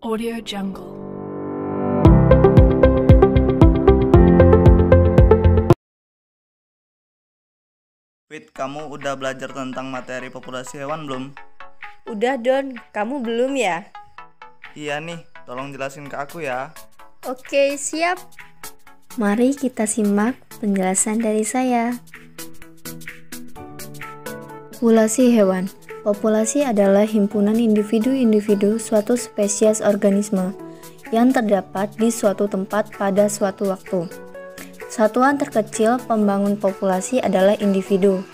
Audio Jungle. Fit, kamu udah belajar tentang materi populasi hewan belum? Udah Don, kamu belum ya? Iya nih, tolong jelasin ke aku ya. Oke, siap. Mari kita simak penjelasan dari saya. Populasi hewan. Populasi adalah himpunan individu-individu suatu spesies organisme yang terdapat di suatu tempat pada suatu waktu. Satuan terkecil pembangun populasi adalah individu.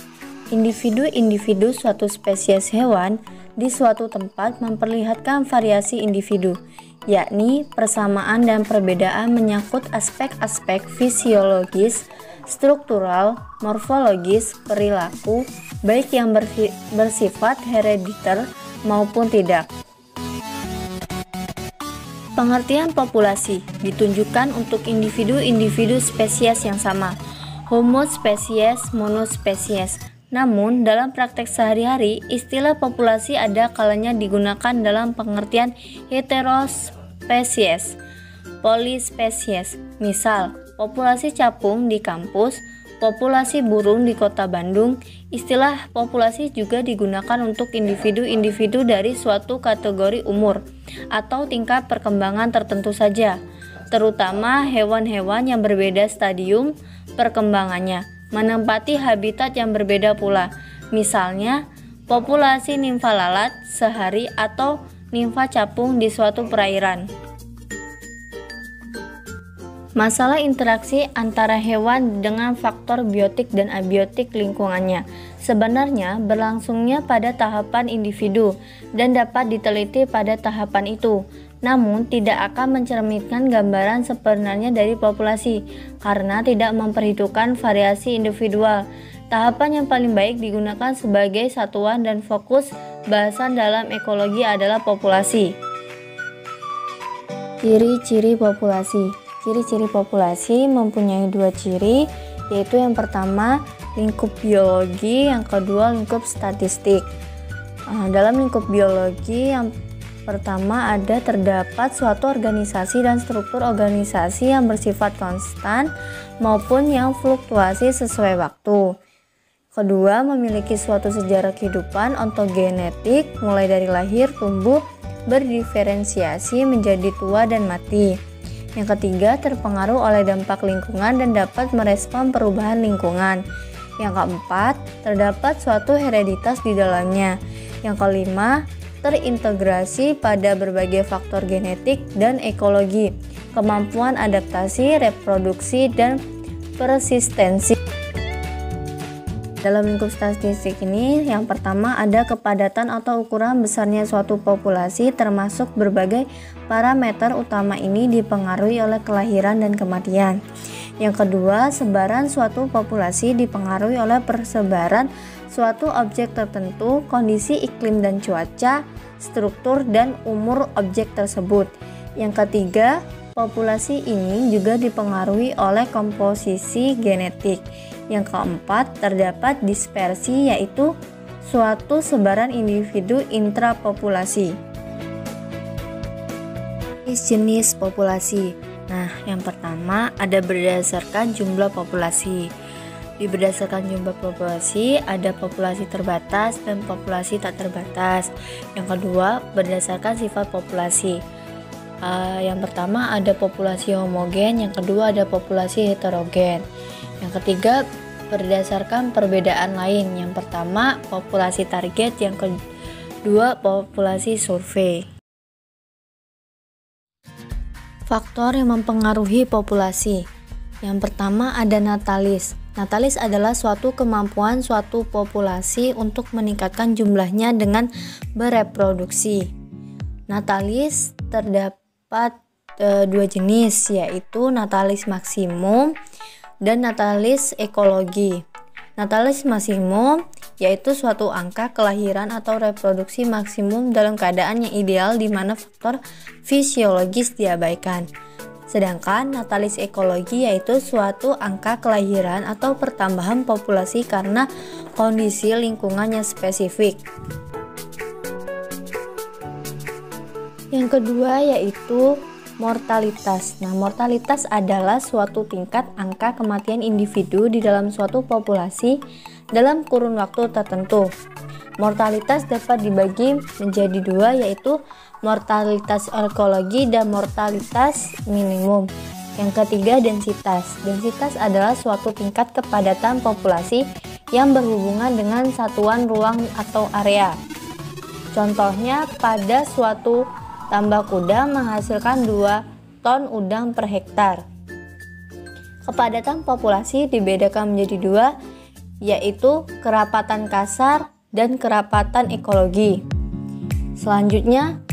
Individu-individu suatu spesies hewan di suatu tempat memperlihatkan variasi individu, yakni persamaan dan perbedaan menyangkut aspek-aspek fisiologis, struktural, morfologis, perilaku, baik yang bersifat herediter maupun tidak. Pengertian populasi ditunjukkan untuk individu-individu spesies yang sama, homo spesies, monospesies. Namun, dalam praktek sehari-hari, istilah populasi ada kalanya digunakan dalam pengertian heterospesies, polispesies. Misal, populasi capung di kampus, populasi burung di kota Bandung. Istilah populasi juga digunakan untuk individu-individu dari suatu kategori umur atau tingkat perkembangan tertentu saja, terutama hewan-hewan yang berbeda stadium perkembangannya, menempati habitat yang berbeda pula. Misalnya, populasi nimfa lalat sehari atau nimfa capung di suatu perairan. Masalah interaksi antara hewan dengan faktor biotik dan abiotik lingkungannya sebenarnya berlangsungnya pada tahapan individu dan dapat diteliti pada tahapan itu, namun tidak akan mencerminkan gambaran sebenarnya dari populasi karena tidak memperhitungkan variasi individual. Tahapan yang paling baik digunakan sebagai satuan dan fokus bahasan dalam ekologi adalah populasi. Ciri-ciri populasi. Ciri-ciri populasi mempunyai dua ciri, yaitu yang pertama lingkup biologi, yang kedua lingkup statistik. Dalam lingkup biologi yang pertama terdapat suatu organisasi dan struktur organisasi yang bersifat konstan maupun yang fluktuasi sesuai waktu. Kedua, memiliki suatu sejarah kehidupan ontogenetik mulai dari lahir, tumbuh, berdiferensiasi menjadi tua dan mati. Yang ketiga, terpengaruh oleh dampak lingkungan dan dapat merespon perubahan lingkungan. Yang keempat, terdapat suatu hereditas di dalamnya. Yang kelima, terintegrasi pada berbagai faktor genetik dan ekologi, kemampuan adaptasi, reproduksi, dan persistensi. Dalam lingkup statistik ini, yang pertama ada kepadatan atau ukuran besarnya suatu populasi, termasuk berbagai parameter utama ini dipengaruhi oleh kelahiran dan kematian. Yang kedua, sebaran suatu populasi dipengaruhi oleh persebaran suatu objek tertentu, kondisi iklim dan cuaca, struktur dan umur objek tersebut. Yang ketiga, populasi ini juga dipengaruhi oleh komposisi genetik. Yang keempat, terdapat dispersi, yaitu suatu sebaran individu intrapopulasi. Jenis populasi. Nah, yang pertama ada berdasarkan jumlah populasi. Berdasarkan jumlah populasi ada populasi terbatas dan populasi tak terbatas. Yang kedua, berdasarkan sifat populasi. Yang pertama ada populasi homogen, yang kedua ada populasi heterogen. Yang ketiga, berdasarkan perbedaan lain. Yang pertama, populasi target, yang kedua, populasi survei. Faktor yang mempengaruhi populasi. Yang pertama ada natalis. Natalis adalah suatu kemampuan suatu populasi untuk meningkatkan jumlahnya dengan bereproduksi. Natalis terdapat dua jenis, yaitu natalis maksimum dan natalis ekologi. Natalis maksimum yaitu suatu angka kelahiran atau reproduksi maksimum dalam keadaan yang ideal di mana faktor fisiologis diabaikan. Sedangkan natalis ekologi yaitu suatu angka kelahiran atau pertambahan populasi karena kondisi lingkungan yang spesifik. Yang kedua yaitu mortalitas. Nah, mortalitas adalah suatu tingkat angka kematian individu di dalam suatu populasi dalam kurun waktu tertentu. Mortalitas dapat dibagi menjadi dua, yaitu mortalitas ekologi dan mortalitas minimum. Yang ketiga, densitas. Densitas adalah suatu tingkat kepadatan populasi yang berhubungan dengan satuan ruang atau area. Contohnya, pada suatu tambak udang menghasilkan 2 ton udang per hektar. Kepadatan populasi dibedakan menjadi dua, yaitu kerapatan kasar dan kerapatan ekologi. Selanjutnya,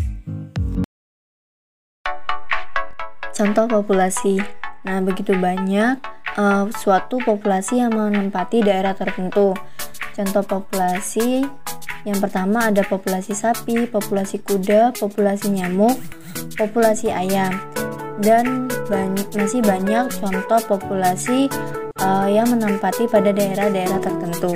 contoh populasi. Nah, begitu banyak suatu populasi yang menempati daerah tertentu. Contoh populasi yang pertama ada populasi sapi, populasi kuda, populasi nyamuk, populasi ayam, dan masih banyak contoh populasi yang menempati pada daerah-daerah tertentu.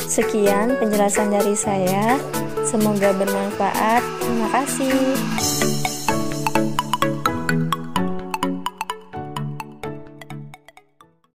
Sekian penjelasan dari saya, semoga bermanfaat. Terima kasih.